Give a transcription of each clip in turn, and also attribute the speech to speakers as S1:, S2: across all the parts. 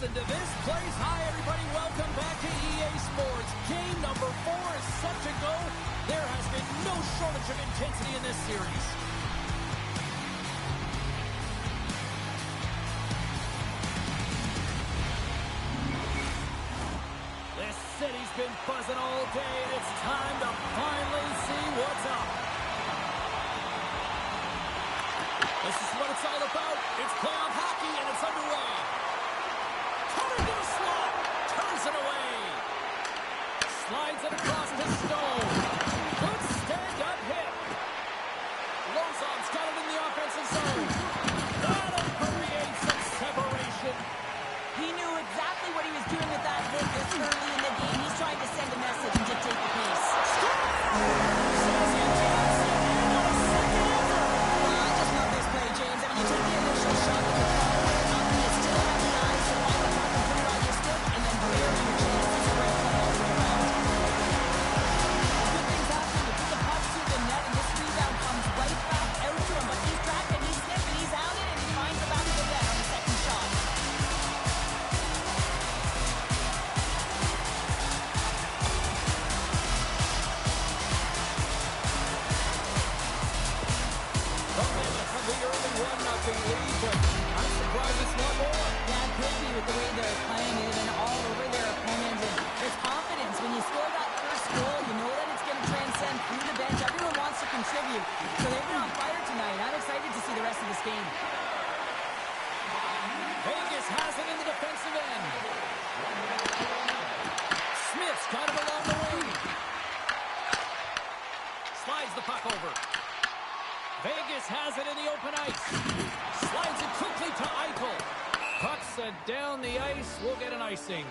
S1: listen to this place. Hi, everybody. Welcome back to EA Sports. Game number 4 is set to go. There has been no shortage of intensity in this series. This city's been buzzing all day, and it's time to finally see what's up. This is what it's all about. It's playoff hockey, and it's underway. Coming to the slot. Turns it away. Slides it across the Stone. Good stand-up hit. Lozon's got it in the offensive zone. That'll create some separation.
S2: He knew exactly what he was doing with that hit this early in the game. He's trying to send a message and dictate the pace.
S1: Slides the puck over. Vegas has it in the open ice. Slides it quickly to Eichel. Pucks it down the ice. We'll get an icing.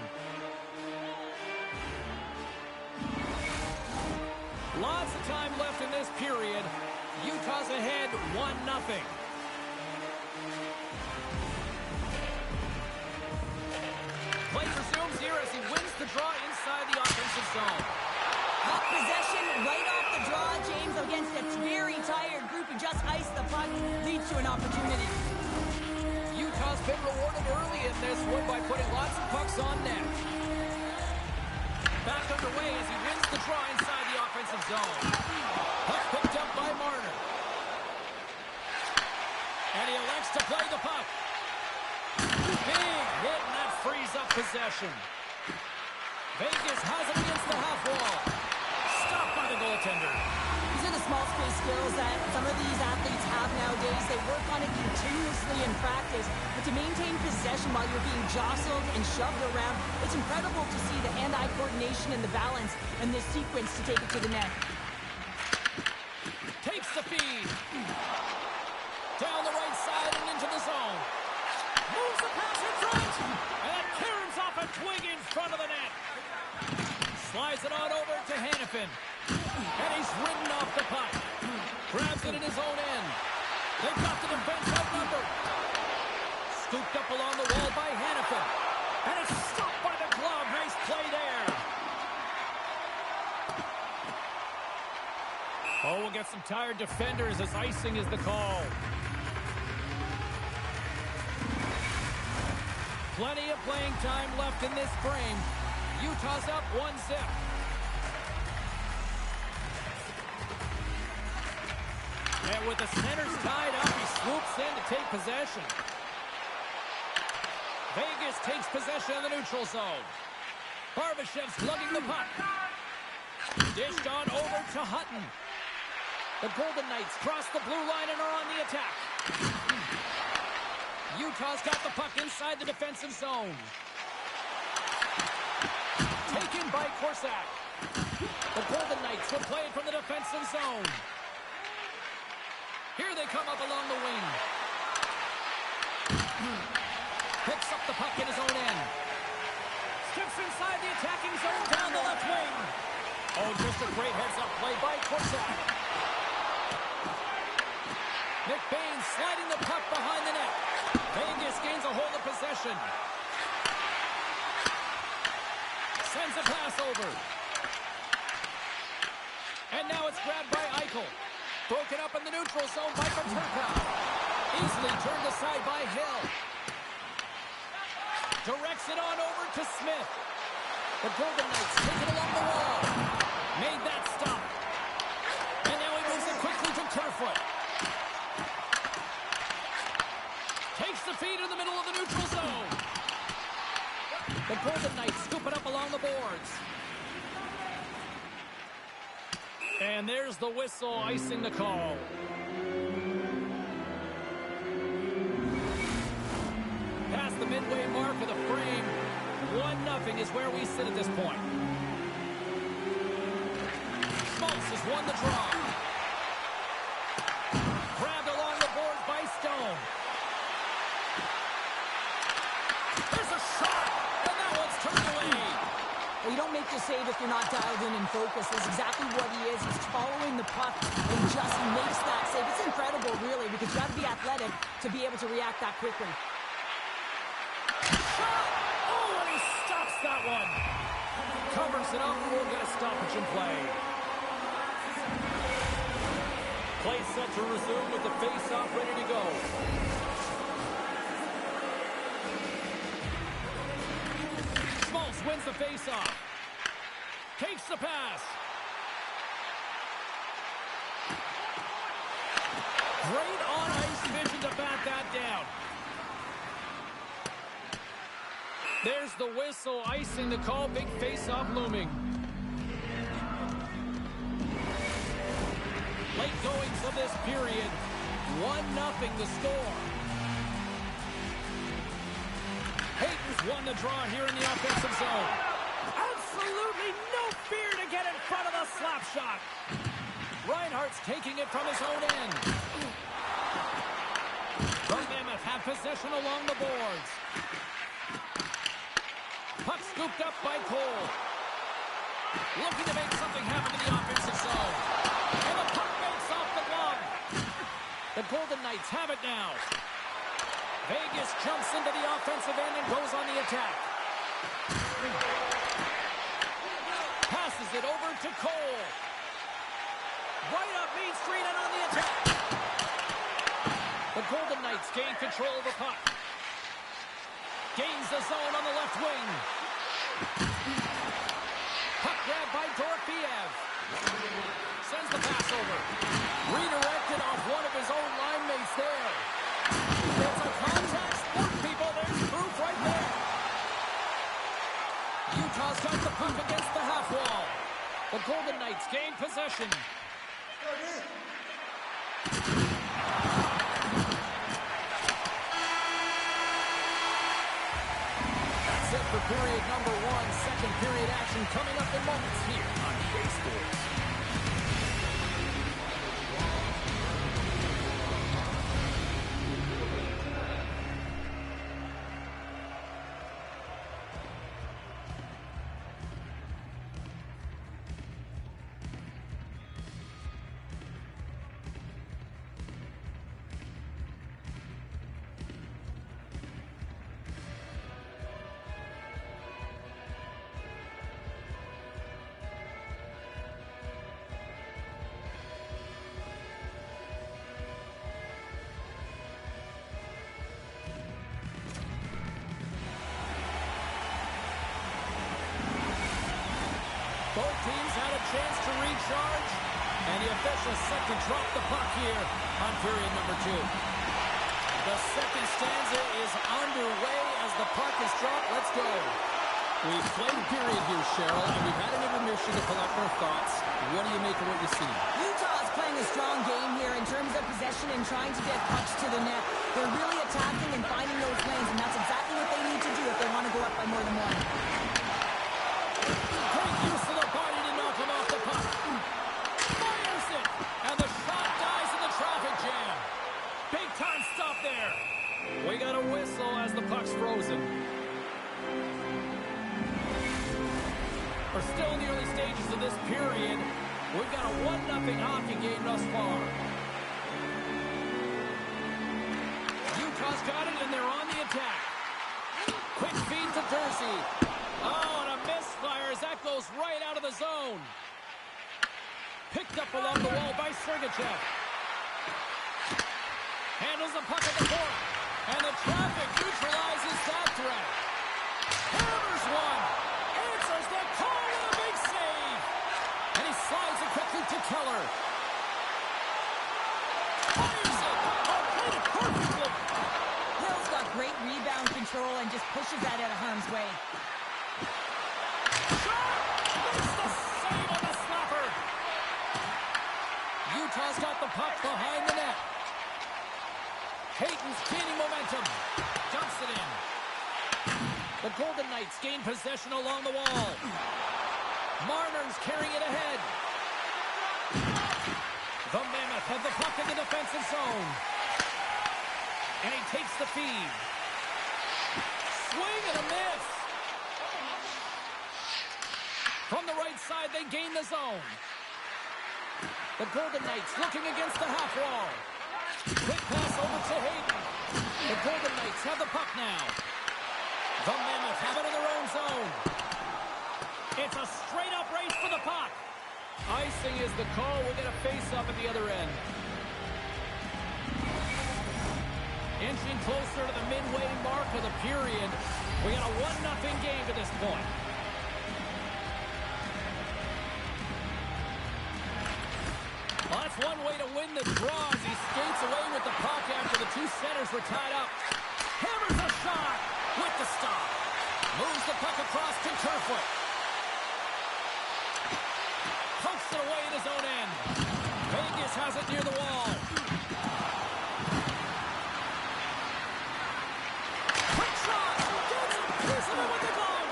S1: Lots of time left in this period. Utah's ahead 1-0. Play resumes here as he wins the draw inside the offensive zone.
S2: Puck possession right off the draw, James, against a very tired group who just iced the puck, leads to an opportunity.
S1: Utah's been rewarded early in this one by putting lots of pucks on net. Back underway as he wins the draw inside the offensive zone. Puck picked up by Marner. And he elects to play the puck. Big hit, and that frees up possession. Vegas has it against the half wall. Stopped by the goaltender.
S2: These are the small space skills that some of these athletes have nowadays. They work on it continuously in practice. But to maintain possession while you're being jostled and shoved around, it's incredible to see the hand-eye coordination and the balance in this sequence to take it to the net.
S1: Takes the feed. Down the right side and into the zone. Moves the pass in front. And Cairns off a twig in front of the net. Slides it on over to Hannafin. And he's ridden off the puck. Grabs it in his own end. They've got the defense outnumbered. Scooped up along the wall by Hannafin. And it's stopped by the glove. Nice play there. Oh, we'll get some tired defenders as icing is the call. Plenty of playing time left in this frame. Utah's up 1-0. And with the centers tied up, he swoops in to take possession. Vegas takes possession of the neutral zone. Barbashev's lugging the puck. Dished on over to Hutton. The Golden Knights cross the blue line and are on the attack. Utah's got the puck inside the defensive zone. Taken by Korsak. The Golden Knights will play it from the defensive zone. Here they come up along the wing. Picks up the puck in his own end. Steps inside the attacking zone down the left wing. Oh, just a great heads-up play by Korsak. Nick Bain sliding the puck behind the net. Vegas gains a hold of possession. Sends a pass over. And now it's grabbed by Eichel. Broken up in the neutral zone by Paterka. Easily turned aside by Hill. Directs it on over to Smith. The Golden Knights take it along the wall. Made that stop. And now he moves it quickly to Kerfoot. Takes the feed in the middle of the neutral zone. The Golden Knights scoop it up along the boards. And there's the whistle, icing the call. Past the midway mark of the frame, 1-0 is where we sit at this point. Schmaltz has won the draw. Grabbed along the boards by Stone. There's a shot, and that one's turned away.
S2: Well, you don't make the save if you're not dialed in and focused. That's exactly what he is. He's following the puck and just makes that save. It's incredible, really, because you got to be athletic to be able to react that quickly.
S1: Oh, and he stops that one. Covers it up, and we'll get a stoppage in play. Play set to resume with the face-off ready to go. Schmaltz wins the face-off. Takes the pass. Great on-ice vision to bat that down. There's the whistle, icing the call. Big face-off looming. Late goings of this period. 1-0 the score. Hayton's won the draw here in the offensive zone. Absolutely no fear to get in front of the slap shot. Reinhardt's taking it from his own end. The Mammoth have possession along the boards. Puck scooped up by Cole. Looking to make something happen in the offensive zone. And the puck makes off the glove. The Golden Knights have it now. Vegas jumps into the offensive end and goes on the attack. Passes it over to Cole. Right up Main Street and on the attack. The Golden Knights gain control of the puck. Gains the zone on the left wing. Puck grabbed by Dorofeev. Sends the pass over. Redirected off one of his own line mates there. It's a contact sport, people. There's proof right there. Utah's got the puck against the half wall. The Golden Knights gain possession. That's it for period number 1. Second period action coming up in moments here on EA Sports. Both teams had a chance to recharge, and the officials set to drop the puck here on period number 2. The second stanza is underway as the puck is dropped. Let's go.
S3: We've played period here, Cheryl, and we've had an intermission to collect our thoughts. What do you make of what you see?
S2: Utah is playing a strong game here in terms of possession and trying to get pucks to the net. They're really attacking and finding those lanes, and that's exactly what they need to do if they want to go up by more than one.
S1: Great use of the body to knock him off the puck. Fires it, and the shot dies in the traffic jam. Big time stop there. We got a whistle as the puck's frozen. We're still in the early stages of this period. We've got a 1-0 hockey game thus far. Utah's got it, and they're on the attack. Quick feed to Dursey. Oh, and a misfire as that goes right out of the zone. Picked up along the wall by Sergachev. Handles the puck at the point, and the traffic neutralizes that threat. Hammers one. Answers the call with a big save. And he slides it quickly to Keller. Fires it. Oh, played it perfectly.
S2: Hill's got great rebound control and just pushes that out of harm's way.
S1: Shot. Makes the save on the slapper. Utah's got the puck behind the net. Hayton's gaining momentum. Dumps it in. The Golden Knights gain possession along the wall. Marner's carrying it ahead. The Mammoth have the puck in the defensive zone. And he takes the feed. Swing and a miss. From the right side, they gain the zone. The Golden Knights looking against the half wall. Quick pass over to Hayton. The Golden Knights have the puck now. The Mammoth have it in their own zone. It's a straight-up race for the puck. Icing is the call. We'll get a face-up at the other end. Inching closer to the midway mark of the period. We got a 1-0 game to this point. Well, that's one way to win the draw as he skates away with the puck after the two centers were tied up. Hammers a shot with the stop. Moves the puck across to Kerfoot. Pokes it away in his own end. Vegas has it near the wall. Quick shot. Gets a piece of it with the glove.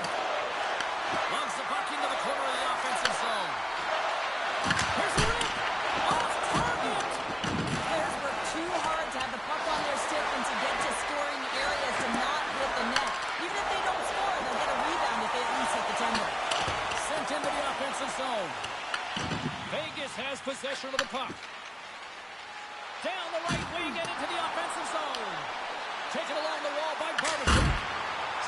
S1: Lugs the puck into the corner of the offensive zone. Here's a rip. Off target.
S2: Players work too hard to have the puck on their stick and to get to scoring areas to not hit the net. Even if they don't score, they'll get a rebound if they at least hit the tender.
S1: Sent into the offensive zone. Vegas has possession of the puck. Down the right wing and into the offensive zone. Taken along the wall by Barbashev.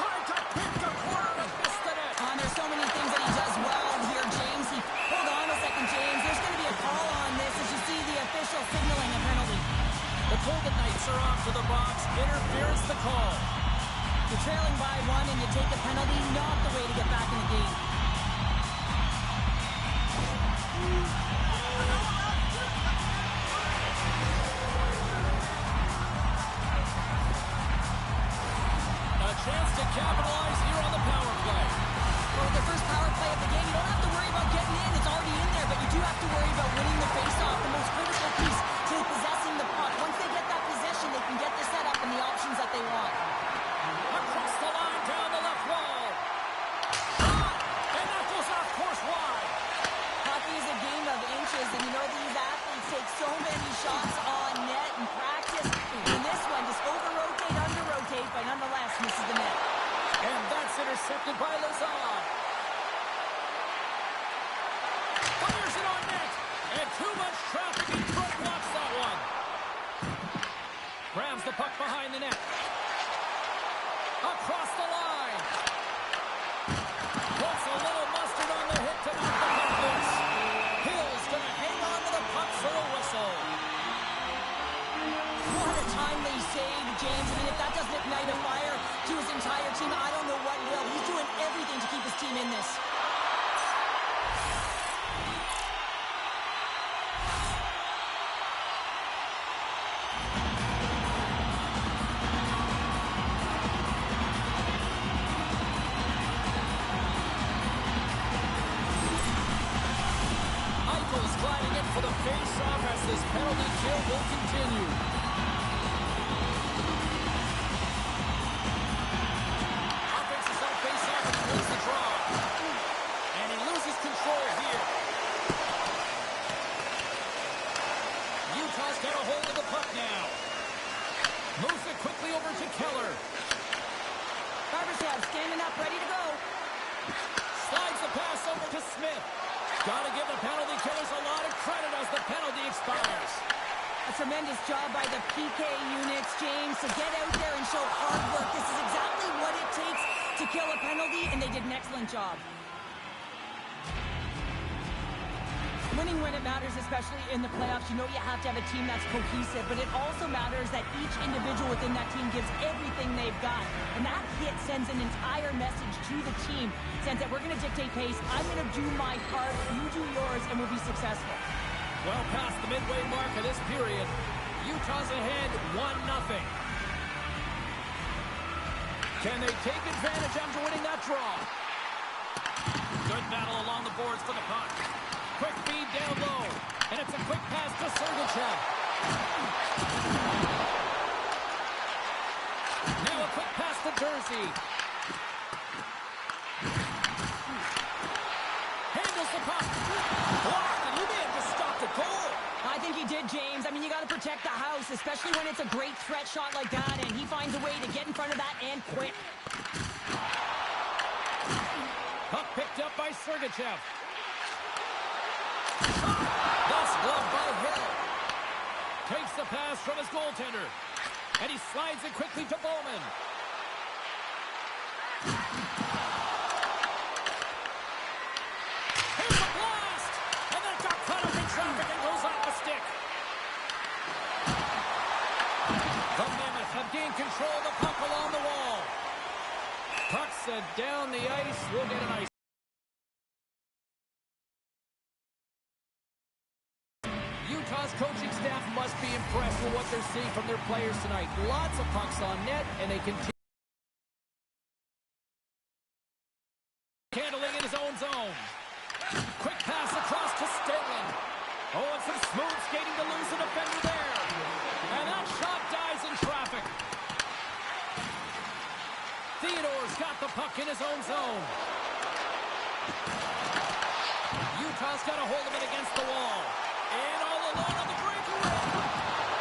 S1: Tried to pick the corner and missed the net.
S2: There's so many things that he does well in here, James. Hold on a second, James. There's going to be a call on this as you see the official signaling a penalty.
S1: The Golden Knights are off to the box. Interference the call.
S2: You're trailing by one and you take a penalty, not the way to get back in the game.
S1: A chance to capitalize here on the power play.
S2: Well, the first power play of the game, you don't have to worry about getting in. It's already in there, but you do have to worry about winning the faceoff, the most critical piece to possessing the puck. Once they get that possession, they can get the setup and the options that they want.
S1: Across the line, down the left wall. Shot! And that goes off course wide.
S2: Hockey is a game of inches, and you know these athletes take so many shots on net in practice. And this one just over-rotate, under-rotate, but nonetheless misses the net.
S1: And that's intercepted by Lazard. Fires it on net. And too much traffic in front blocks that one. Grabs the puck behind the net. Across the line. Puts a little mustard on the hit to knock the puck loose. Hill's going to hang on to the puck for a whistle.
S2: What a timely save, James. I mean, if that doesn't ignite a fire to his entire team, I don't know what will. He's doing everything to keep his team in this.
S1: Eichel's gliding in for the face-off as this penalty kill will continue. Offense is on face-off and wins the draw. And he loses control here. Utah's got a hold of the puck now. Moves it quickly over to Keller.
S2: Barbashev standing up, ready to go.
S1: Slides the pass over to Smith. Got to give the penalty killers a lot of credit as the penalty expires.
S2: A tremendous job by the PK units, James, to get out there and show hard work. This is exactly what it takes to kill a penalty, and they did an excellent job. Winning when it matters, especially in the playoffs, you know you have to have a team that's cohesive, but it also matters that each individual within that team gives everything they've got. And that hit sends an entire message to the team, saying that we're going to dictate pace, I'm going to do my part, you do yours, and we'll be successful.
S1: Well past the midway mark of this period, Utah's ahead 1-0. Can they take advantage after winning that draw? Good battle along the boards for the puck. Quick feed down low. And it's a quick pass to Sergachev. Now a quick pass to Jersey. Handles the puck. Blocked, and you may have just stopped a goal.
S2: I think he did, James. I mean, you got to protect the house, especially when it's a great threat shot like that, and he finds a way to get in front of that and quick.
S1: Puck picked up by Sergachev. That's gloved by Hill. Takes the pass from his goaltender. And he slides it quickly to Bowman. Here's a blast! And that got caught up in traffic and goes off the stick. The Mammoth have gained control of the puck along the wall. Puck set down the ice. We'll get an ice. Utah's coaching staff must be impressed with what they're seeing from their players tonight. Lots of pucks on net, and they continue handling in his own zone. Quick pass across to Stanley. Oh, and some smooth skating to lose a defender there. And that shot dies in traffic. Theodore's got the puck in his own zone. Utah's got a hold of it against the wall. And all alone on the breakaway.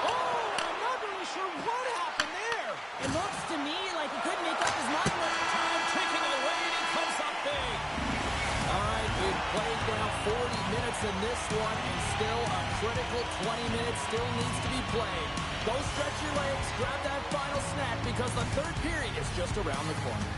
S1: Oh, I'm not really sure what happened there.
S2: It looks to me like he couldn't make up his mind.
S1: Time ticking away, and he comes up big. All right, we've played now 40 minutes in this one, and still a critical 20 minutes still needs to be played. Go stretch your legs, grab that final snack, because the third period is just around the corner.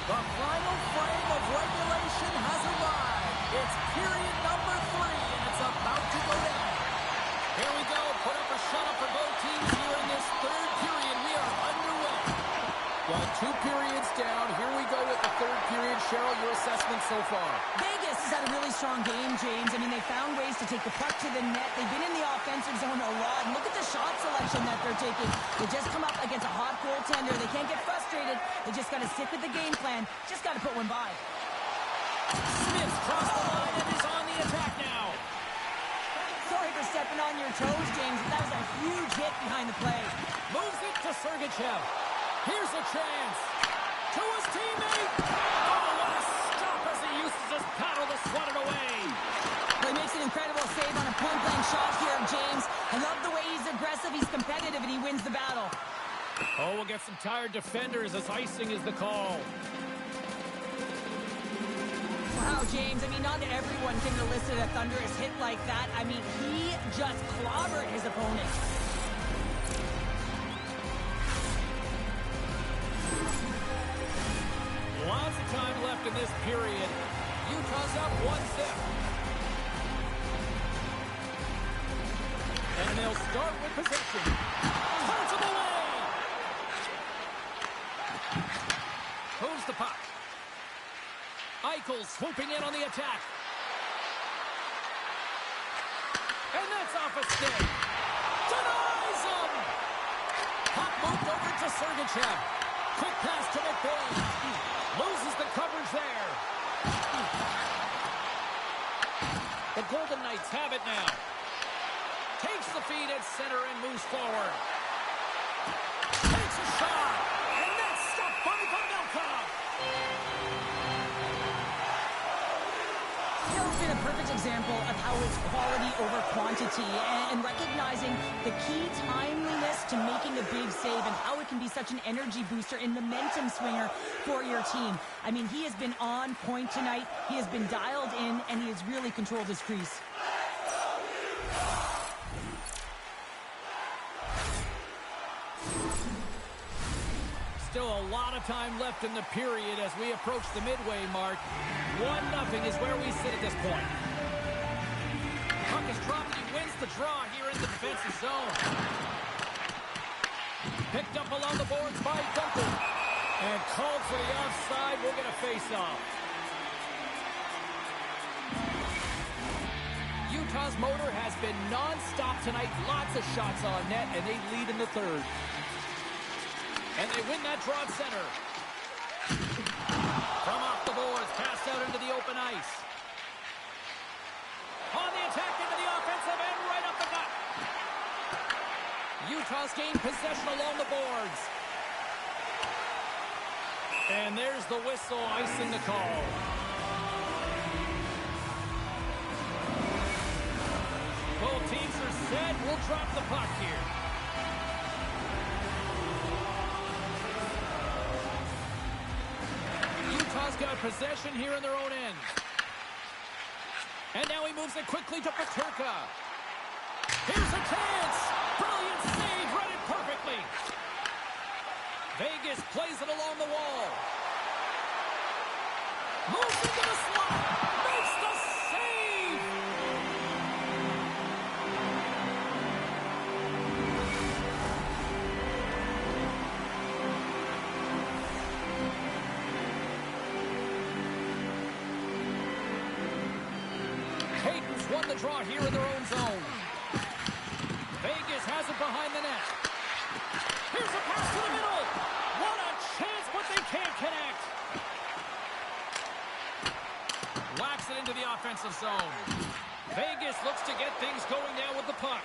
S1: The final frame of regulation has arrived. It's period number 3, and it's about to go down. Here we go. Put up a shutout for both teams here in this third period. We are underway. Well, 2 periods down. Here we go with the third period. Cheryl, your assessment so far?
S2: Vegas has had a really strong game, James. I mean, they found ways to take the puck to the net. They've been in the offensive zone a lot. And look at the shot selection that they're taking. They just come up against a hot goaltender. They can't get frustrated. They just got to stick with the game plan. Just got to put one by.
S1: Smith's crossed the line and is on the attack now.
S2: Sorry for stepping on your toes, James, but that was a huge hit behind the play.
S1: Moves it to Sergachev. Here's a chance. To his teammate. Oh, what a stop as he uses his paddle to swat it away.
S2: Well, he makes an incredible save on a point-blank shot here, James. I love the way he's aggressive, he's competitive, and he wins the battle.
S1: Oh, we'll get some tired defenders as icing is the call.
S2: Wow, James, I mean, not everyone can elicit a thunderous hit like that. I mean, he just clobbered his opponent.
S1: Lots of time left in this period. Utah's up 1-0. And they'll start with possession. Turns it away. Moves the puck. Eichel swooping in on the attack. And that's off a stick. Denies him. Puck moved over to Sergachev. Quick pass to McBain. Loses the coverage there. The Golden Knights have it now. Takes the feed at center and moves forward. Takes a shot. And that's stopped by Pavelka.
S2: been a perfect example of how it's quality over quantity and recognizing the key timeliness to making a big save and how it can be such an energy booster and momentum swinger for your team. I mean, he has been on point tonight. He has been dialed in, and he has really controlled his crease.
S1: Still a lot of time left in the period as we approach the midway mark. 1-0 is where we sit at this point. Puck is dropped. He wins the draw here in the defensive zone. Picked up along the boards by Duncan. And called for the offside. We'll get a face-off. Utah's motor has been non-stop tonight. Lots of shots on net, and they lead in the third. And they win that draw at center. From off the boards, passed out into the open ice. On the attack into the offensive end, right up the gut. Utah's gained possession along the boards. And there's the whistle, icing the call. Both teams are set. We'll drop the puck here. Utah's got possession here in their own end. And now he moves it quickly to Peterka. Here's a chance. Brilliant save. Read it perfectly. Vegas plays it along the wall. Moves into the slot. Makes the save. Hayden's won the draw here in their own zone. Vegas has it behind the net. Here's a pass to the middle. What a chance, but they can't connect. Whacks it into the offensive zone. Vegas looks to get things going now with the puck.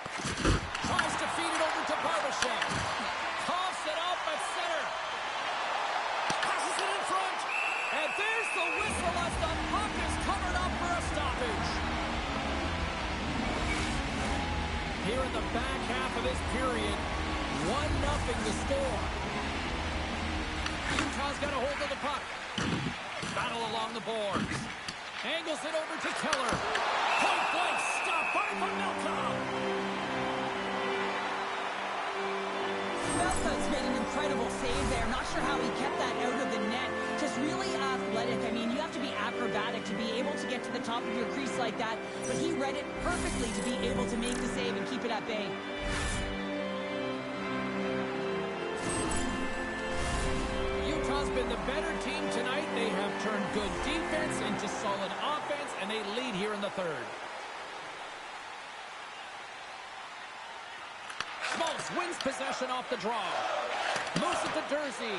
S1: Tries to feed it over to Barbashev. Coughs it up at center. Passes it in front. And there's the whistle as the puck is covered up for a stoppage. Here in the back half of this period, 1-0 the score. Utah's got a hold of the puck. Battle along the boards. Angles it over to Keller. Point blank stop by Manmoth.
S2: Melton's made an incredible save there. Not sure how he kept that out of the net. Just really athletic. I mean, you have to be acrobatic to be able to get to the top of your crease like that. But he read it perfectly to be able to make the save and keep it at bay.
S1: Utah's been the better team tonight. They have turned good defense into solid offense, and they lead here in the third. Schmaltz wins possession off the draw. Moves it to Dursey.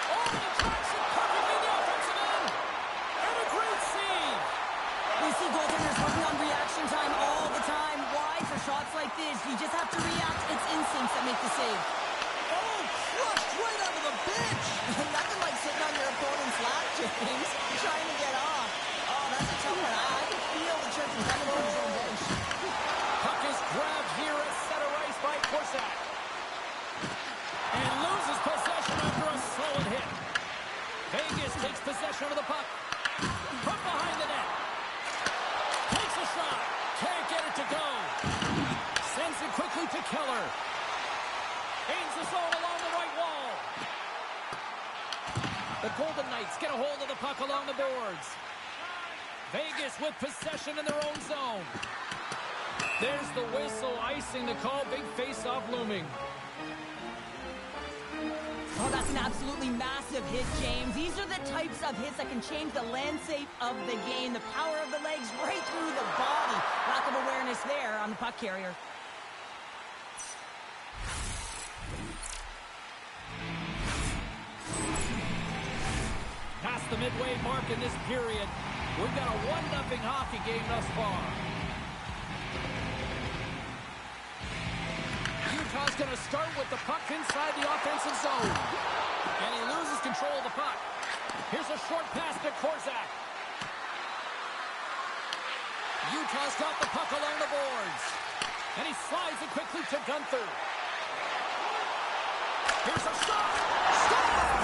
S1: Oh, the tracks it perfectly in the offensive end. And a great save.
S2: We see goaltenders working on reaction time all the time. Why? For shots like this, you just have to react. It's instincts that make the save.
S4: Oh, crushed right out of the bench. Nothing like sitting on your opponent's lap, James, trying to get off. Oh, that's a tough one. I can feel the church coming over his own bench.
S1: Puck is grabbed here at center ice by Korsak. And loses possession after a solid hit. Vegas takes possession of the puck. From behind the net. Takes a shot. Can't get it to go. Sends it quickly to Keller. Aims the zone along the right wall. The Golden Knights get a hold of the puck along the boards. Vegas with possession in their own zone. There's the whistle, icing the call. Big face-off looming.
S2: Oh, that's an absolutely massive hit, James. These are the types of hits that can change the landscape of the game. The power of the legs right through the body. Lack of awareness there on the puck carrier.
S1: Past the midway mark in this period, we've got a 1-0 hockey game thus far. Utah's going to start with the puck inside the offensive zone. And he loses control of the puck. Here's a short pass to Korsak. Utah's got the puck along the boards. And he slides it quickly to Gunther. Here's a shot. Stop!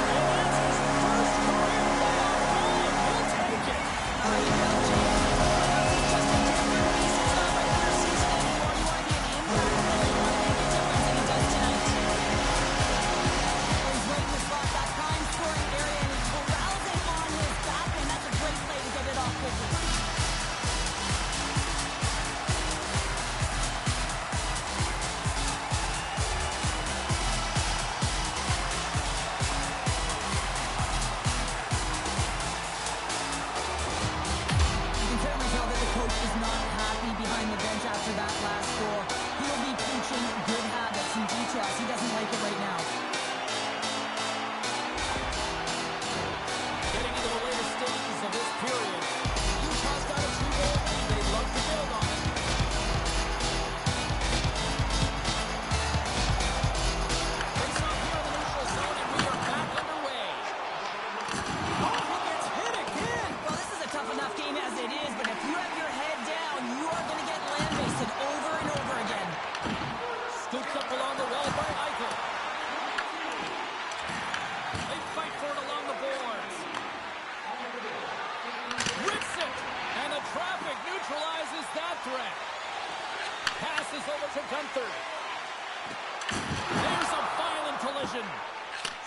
S1: And that's his first career playoff goal. He'll take it.
S2: You know, James, it's just a different piece. It's not regular season anymore. You want to be an impact player. You want to make a difference, and he does tonight. He's right in the slot, that prime scoring area, and he corrals it on his back, and that's a great play to get it off quickly. Is not happy behind the bench after that last goal. He'll be preaching good habits and details. He doesn't like it right now.
S1: Getting into the later stages of this period. Utah's got a 2-goal lead. They'd love to build on it. Face off here in the neutral zone, and we are back underway. Oh, he gets hit again.
S2: Well, this is a tough enough game as it is, but if you have your head down, you are going to get land-basted over and over again.
S1: Scoops up along the wall by Eichel. They fight for it along the boards. Rips it, and the traffic neutralizes that threat. Passes over to Gunther. There's a violent collision.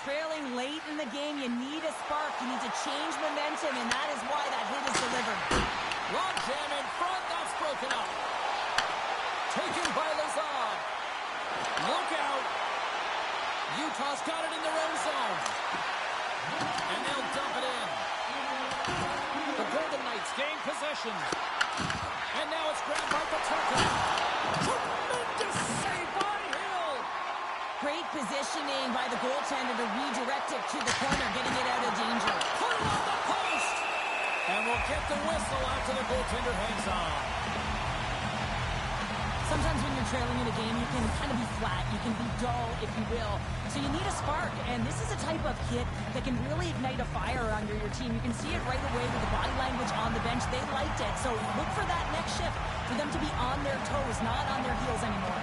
S2: Trailing late in the game, you need a spark. You need to change momentum, and that is why that hit is delivered.
S1: Log jam in front, that's broken up. Taken by Lazard. Look out. Utah's got it in their own zone. And they'll dump it in. The Golden Knights gain possession. And now it's grabbed by Patuka. Tremendous save by Hill.
S2: Great positioning by the goaltender to redirect it to the corner, getting it out of danger.
S1: Put it on the post. And we'll get the whistle after the goaltender hangs on.
S2: Sometimes when you're trailing in a game, you can kind of be flat. You can be dull, if you will. So you need a spark, and this is a type of hit that can really ignite a fire under your team. You can see it right away with the body language on the bench. They liked it. So look for that next shift, for them to be on their toes, not on their heels anymore.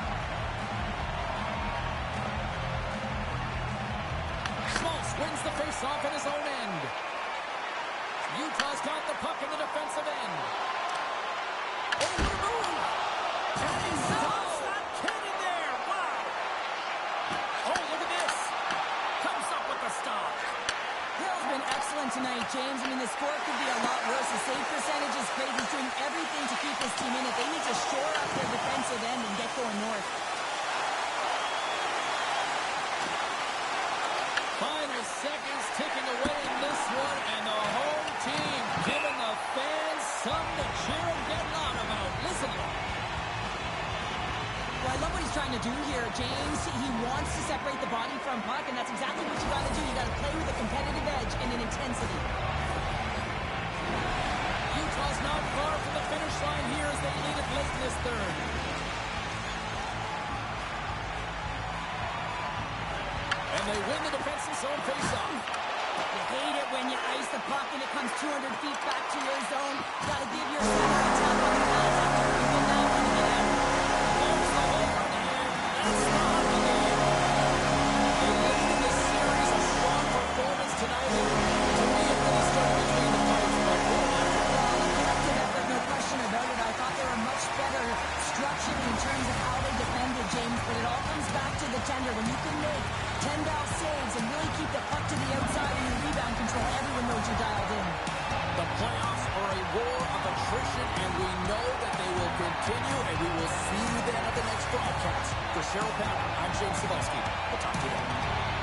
S1: Schmaltz wins the face-off at his own end. Utah's got the puck in the defensive end. Oh, what a move! And he stops that kid in there! Wow! Oh, look at this! Comes up with the stop.
S2: Hill's been excellent tonight, James. I mean, the score could be a lot worse. The save percentage is great. He's doing everything to keep his team in it. They need to shore up their defensive end and get going north.
S1: Final seconds ticking away in this one, and the home team giving the fans something to cheer and get on about. Listen.
S2: Well, I love what he's trying to do here, James. He wants to separate the body from puck, and that's exactly what you got to do. You got to play with a competitive edge and an intensity.
S1: Utah's not far from the finish line here as they lead it late in this third. And they win the defensive zone face-off.
S2: You hate it when you ice the puck and it comes 200 feet back to your zone. You got to give your center a tap on the pads after you've been down when you get out.
S1: There's the hole in the air. That's not the game. They lead in this series. A strong performance tonight. And to me, it really started between the fights. But what happened?
S2: Well, a collective effort, no question about it. I thought they were much better structured in terms of how they defended, James. But it all comes back to the tender. When you can make 10-down saves and really keep the puck to the outside and your rebound control, everyone knows you're dialed in.
S1: The playoffs are a war of attrition, and we know that they will continue, and we will see you then at the next broadcast. For Cheryl Power, I'm James Cebulski. We'll talk to you then.